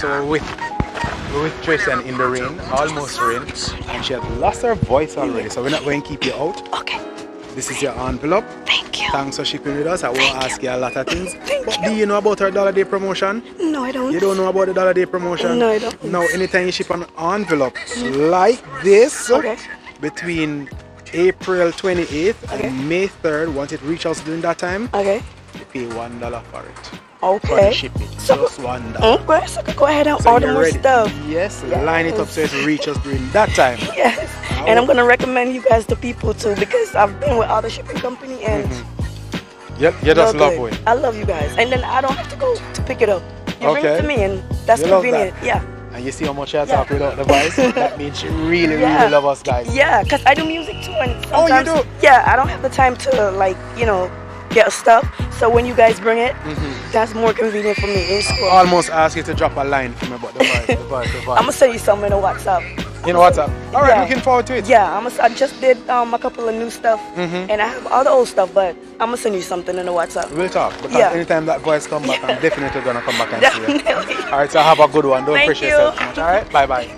so we're with Tristan in the rain, almost rain, and she has lost her voice already, so we're not going to keep you out. Okay. This is your envelope. Thank you. Thanks for shipping with us. I won't ask you a lot of things. Thank you. Do you know about our dollar day promotion? No, I don't. You don't know about the dollar day promotion? No, I don't. Now, anytime you ship an envelope like this, Okay. between April 28th Okay. and May 3rd, once it reaches us during that time, Okay. you pay $1 for it. Okay. For the shipping. So, Just $1. okay, so I could go ahead and So order you're more ready. stuff. Yes, Yes. line it up so it reaches during that time. Yes. And I'm gonna recommend you guys to people too because I've been with other shipping company and You they're just love good. it. I love you guys. And then I don't have to go to pick it up. You bring it Okay. to me and that's You love convenient. that. Yeah. And you see how much I Yeah. talk without the voice? That means you really, Yeah. really love us, guys. Yeah, because I do music too and Oh, you sometimes do? yeah, I don't have the time to like, get stuff. So when you guys bring it, that's more convenient for me. It's cool. Almost ask you to drop a line for me about the voice, the voice. I'm gonna send you something in WhatsApp. You know what's up? All right, Yeah. looking forward to it. Yeah, I just did a couple of new stuff and I have all the old stuff, but I'm gonna send you something in the WhatsApp. We'll talk because Yeah. anytime that voice come back, I'm definitely gonna come back and see you. Definitely. All right, so have a good one. Don't Thank appreciate you. yourself too much. All right, bye bye.